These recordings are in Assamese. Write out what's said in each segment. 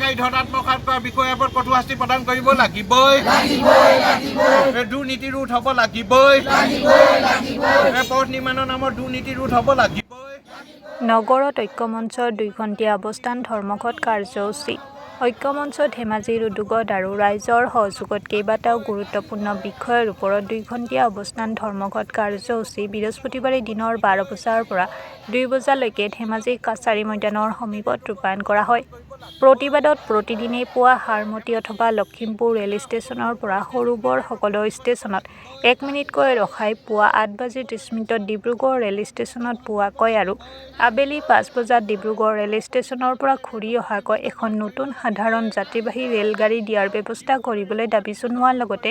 চৰকাৰী ধন আত্মসাৎ কৰা বিষয়াৰ ওপৰত কঠোৰ শাস্তি প্ৰদান কৰিব লাগিবই। দুৰ্নীতি ৰোধ হ'ব লাগিবই। পথ নিৰ্মাণৰ নামত দুৰ্নীতি ৰোধ হ'ব লাগিবই। নগৰত ঐক্যমঞ্চৰ 2 ঘণ্টীয়া অৱস্থান ধৰ্মঘট কাৰ্যসূচী। ঐক্যমঞ্চ ধেমাজিৰ উদ্যোগত আৰু ৰাইজৰ সহযোগত কেইবাটাও গুৰুত্বপূৰ্ণ বিষয়ৰ ওপৰত 2 ঘণ্টীয়া অৱস্থান ধৰ্মঘট কাৰ্যসূচী বৃহস্পতিবাৰে দিনৰ 12 বজাৰ পৰা 2 বজালৈকে ধেমাজি কাছাৰী ময়দানৰ সমীপত ৰূপায়ণ কৰা হয়। প্ৰতিবাদত প্ৰতিদিনে পুৱা হাৰমতি অথবা লখিমপুৰ ৰেল ষ্টেচনৰ পৰা সৰু-বৰ সকলো ষ্টেচনত 1 মিনিটকৈ ৰখাই পুৱা 8:30 ডিব্ৰুগড় ৰেল ষ্টেচনত পোৱাকৈ আৰু আবেলি 5 বজাত ডিব্ৰুগড় ৰেল ষ্টেচনৰ পৰা ঘূৰি অহাকৈ এখন নতুন সাধাৰণ যাত্ৰীবাহী ৰেলগাড়ী দিয়াৰ ব্যৱস্থা কৰিবলৈ দাবী জনোৱাৰ লগতে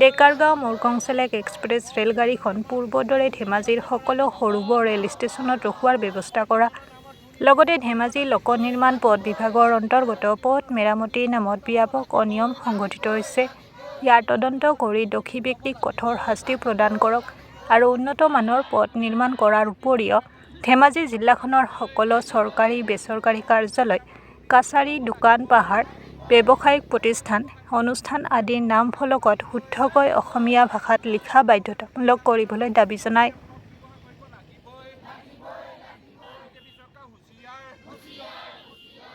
ডেকাৰগাঁও মুৰ্কংচেলেক এক্সপ্ৰেছ ৰেলগাড়ীখন পূৰ্বৰ দৰে ধেমাজিৰ সকলো সৰু-বৰ ৰেল ষ্টেচনত ৰখোৱাৰ ব্যৱস্থা কৰা। লগতে ধেমাজি লোক নিৰ্মাণ পথ বিভাগৰ অন্তৰ্গত পথ মেৰামতিৰ নামত ব্যাপক অনিয়ম সংঘটিত হৈছে। ইয়াৰ তদন্ত কৰি দোষী ব্যক্তিক কঠোৰ শাস্তি প্ৰদান কৰক আৰু উন্নত মানৰ পথ নিৰ্মাণ কৰাৰ উপৰিও ধেমাজি জিলাখনৰ সকলো চৰকাৰী বেচৰকাৰী কাৰ্যালয়, কাছাৰী, দোকান পাহাৰ, ব্যৱসায়িক প্ৰতিষ্ঠান, অনুষ্ঠান আদিৰ নাম ফলকত শুদ্ধকৈ অসমীয়া ভাষাত লিখা বাধ্যতামূলক কৰিবলৈ দাবী জনায়।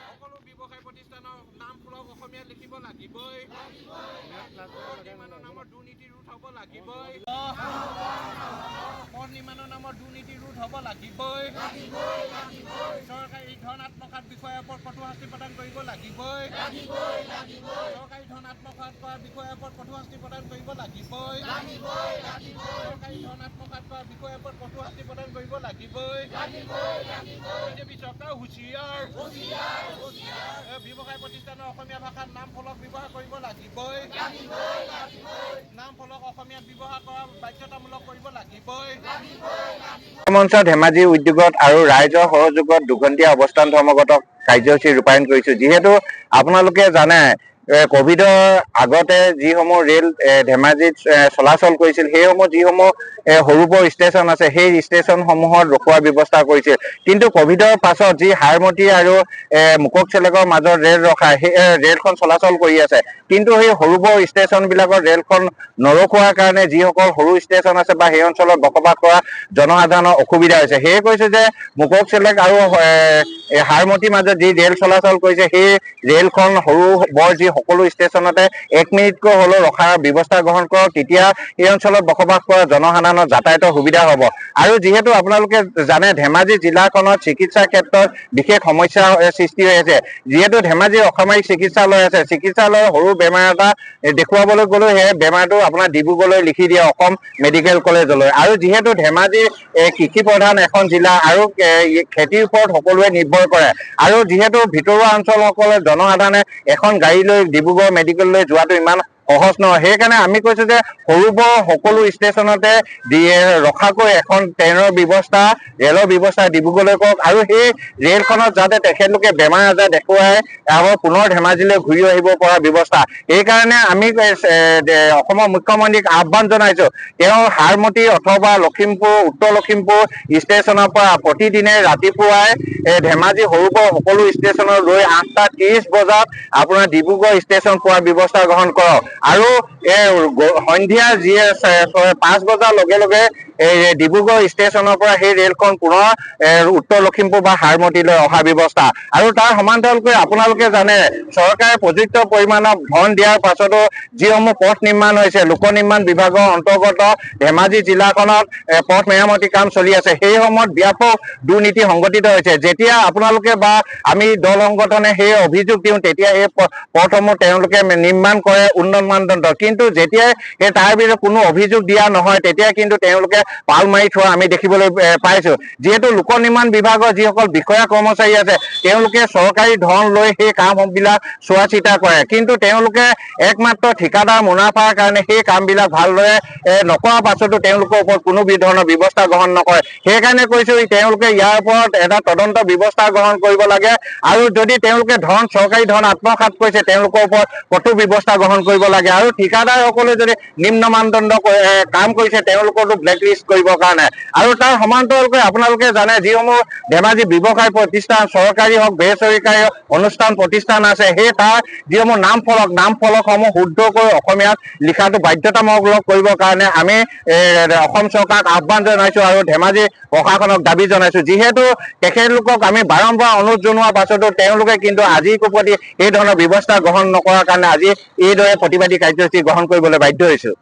সকলো ব্যৱসায় প্ৰতিষ্ঠানৰ নাম ফলক অসমীয়াত লিখিব লাগিবই। নামত দুৰ্নীতি ৰোধ হ'ব লাগিবই। পথ নিৰ্মাণৰ নামত দুৰ্নীতি ৰোধ হ'ব লাগিবই। চৰকাৰী ধন আত্মসাৎ বিষয়াৰ ওপৰত কঠোৰ শাস্তি প্ৰদান কৰিব লাগিবই। চৰকাৰী ধন আত্মসাৎ কৰা বিষয়াৰ ওপৰত কঠোৰ শাস্তি প্ৰদান কৰিব লাগিবই। চৰকাৰী ধন আত্মসাৎ কৰা বিষয়াৰ ওপৰত কঠোৰ শাস্তি প্ৰদান কৰিব লাগিবই। বিজেপি চৰকাৰ হুঁচিয়াৰ। ব্যৱসায় প্ৰতিষ্ঠানৰ অসমীয়া ভাষাত নাম ফলক ব্যৱহাৰ কৰিব লাগিবই। নাম ফলক অসমীয়াত ব্যৱহাৰ কৰা বাধ্যতামূলক কৰিব লাগিবই। মঞ্চ ধেমাজি উদ্যোগত আৰু ৰাইজৰ সহযোগত 2 ঘণ্টীয়া অৱস্থান ধৰ্মঘট কাৰ্যসূচী ৰূপায়ণ কৰিছো। যিহেতু আপোনালোকে জানে কোভিডৰ আগতে যিসমূহ ৰেল ধেমাজিত চলাচল কৰিছিল, সেইসমূহ যিসমূহ সৰু-বৰ ষ্টেচন আছে, সেই ষ্টেচনসমূহত ৰখোৱাৰ ব্যৱস্থা কৰিছিল। কিন্তু কোভিডৰ পাছত যি হাৰমতি আৰু মুককচেলেকৰ মাজত ৰেল ৰখাই সেই ৰেলখন চলাচল কৰি আছে। কিন্তু সেই সৰু-বৰ ষ্টেচনবিলাকৰ ৰেলখন নৰখোৱাৰ কাৰণে যিসকল সৰু ষ্টেচন আছে বা সেই অঞ্চলত বসবাস কৰা জনসাধাৰণৰ অসুবিধা হৈছে। সেয়ে কৈছে যে মুককচেলেক আৰু হাৰমতিৰ মাজত যি ৰেল চলাচল কৰিছে, সেই ৰেলখন সৰু-বৰ যি সকলো ষ্টেচনতে 1 মিনিটকৈ হ'লেও ৰখাৰ ব্যৱস্থা গ্ৰহণ কৰক। তেতিয়া এই অঞ্চলত বসবাস কৰা জনসাধাৰণৰ যাতায়াতৰ সুবিধা হ'ব। আৰু যিহেতু আপোনালোকে জানে ধেমাজি জিলাখনত চিকিৎসাৰ ক্ষেত্ৰত বিশেষ সমস্যাৰ সৃষ্টি হৈ আছে। যিহেতু ধেমাজিৰ অসামৰিক চিকিৎসালয় আছে, চিকিৎসালয়ৰ সৰু বেমাৰ এটা দেখুৱাবলৈ গ'লেও সেই বেমাৰটো আপোনাৰ ডিব্ৰুগড়লৈ লিখি দিয়ে অসম মেডিকেল কলেজলৈ। আৰু যিহেতু ধেমাজি কৃষি প্ৰধান এখন জিলা আৰু খেতিৰ ওপৰত সকলোৱে নিৰ্ভৰ কৰে। আৰু যিহেতু ভিতৰুৱা অঞ্চলসকলে জনসাধাৰণে এখন গাড়ী লৈ ডিব্ৰুগড় মেডিকেললৈ যোৱাটো ইমান সহজ নহয়। সেইকাৰণে আমি কৈছো যে সৰু-বৰ সকলো ষ্টেচনতে ৰখাকৈ এখন ট্ৰেইনৰ ব্যৱস্থা, ৰেলৰ ব্যৱস্থা ডিব্ৰুগড়লৈ কৰক। আৰু সেই ৰেলখনত যাতে তেখেতলোকে বেমাৰ আজাৰ দেখুৱাই আকৌ পুনৰ ধেমাজিলৈ ঘূৰি আহিব পৰা ব্যৱস্থা। সেইকাৰণে আমি অসমৰ মুখ্যমন্ত্ৰীক আহ্বান জনাইছো, তেওঁ হাৰমতি অথবা লখিমপুৰ, উত্তৰ লখিমপুৰ ষ্টেচনৰ পৰা প্ৰতিদিনে ৰাতিপুৱাই ধেমাজি সৰু-বৰ সকলো ষ্টেচনত লৈ 8:30 বজাত আপোনাৰ ডিব্ৰুগড় ষ্টেচন পোৱাৰ ব্যৱস্থা গ্ৰহণ কৰক। আৰু সন্ধিয়া যি 5 বজাৰ লগে লগে ডিব্ৰুগড় ষ্টেচনৰ পৰা সেই ৰেলখন পুনৰ উত্তৰ লখিমপুৰ বা হাৰমতিলৈ অহা ব্যৱস্থা। আৰু তাৰ সমান্তৰালকৈ আপোনালোকে জানে চৰকাৰে প্ৰযুক্ত পৰিমাণৰ ধন দিয়াৰ পাছতো যিসমূহ পথ নিৰ্মাণ হৈছে, লোক নিৰ্মাণ বিভাগৰ অন্তৰ্গত ধেমাজি জিলাখনত পথ মেৰামতি কাম চলি আছে, সেই সময়ত ব্যাপক দুৰ্নীতি সংঘটিত হৈছে। যেতিয়া আপোনালোকে বা আমি দল সংগঠনে সেই অভিযোগ দিওঁ, তেতিয়া এই পথসমূহ তেওঁলোকে নিৰ্মাণ কৰে উন্নত মানদণ্ড। কিন্তু যেতিয়াই তাৰ বিৰুদ্ধে কোনো অভিযোগ দিয়া নহয়, তেতিয়া কিন্তু তেওঁলোকে পাল মাৰি থোৱা আমি দেখিবলৈ পাইছো। যিহেতু লোক নিৰ্মাণ বিভাগৰ যিসকল বিষয়া কৰ্মচাৰী আছে, তেওঁলোকে চৰকাৰী ধন লৈ সেই কামবিলাক চোৱা চিতা কৰে। কিন্তু তেওঁলোকে একমাত্ৰ ঠিকাদাৰ মুনাফাৰ কাৰণে সেই কামবিলাক ভালদৰে নকৰাৰ পাছতো তেওঁলোকৰ ওপৰত কোনো ধৰণৰ ব্যৱস্থা গ্ৰহণ নকৰে। সেইকাৰণে কৈছো তেওঁলোকে ইয়াৰ ওপৰত এটা তদন্ত ব্যৱস্থা গ্ৰহণ কৰিব লাগে। আৰু যদি তেওঁলোকে চৰকাৰী ধন আত্মসাৎ কৰিছে, তেওঁলোকৰ ওপৰত কঠোৰ ব্যৱস্থা গ্ৰহণ কৰিব লাগে। আৰু ঠিকাদাৰসকলে যদি নিম্ন মানদণ্ড কাম কৰিছে, তেওঁলোকৰতো ব্লেক লিষ্ট নিশ্চিত কৰিবৰ কাৰণে আৰু তাৰ সমান্তৰালকৈ আপোনালোকে জানে যিসমূহ ধেমাজি ব্যৱসায় প্ৰতিষ্ঠান চৰকাৰী হওক বেচৰকাৰী অনুষ্ঠান প্ৰতিষ্ঠান আছে সেই তাৰ যিসমূহ নামফলকসমূহ শুদ্ধকৈ অসমীয়াত লিখাটো বাধ্যতামূলক কৰিবৰ কাৰণে আমি অসম চৰকাৰক আহ্বান জনাইছো আৰু ধেমাজি প্ৰশাসনক দাবী জনাইছো যিহেতু তেখেতলোকক আমি বাৰম্বাৰ অনুৰোধ জনোৱাৰ পাছতো তেওঁলোকে কিন্তু আজিৰ প্ৰতি এই ধৰণৰ ব্যৱস্থা গ্ৰহণ নকৰাৰ কাৰণে আজি এইদৰে প্ৰতিবাদী কাৰ্যসূচী গ্ৰহণ কৰিবলৈ বাধ্য হৈছো।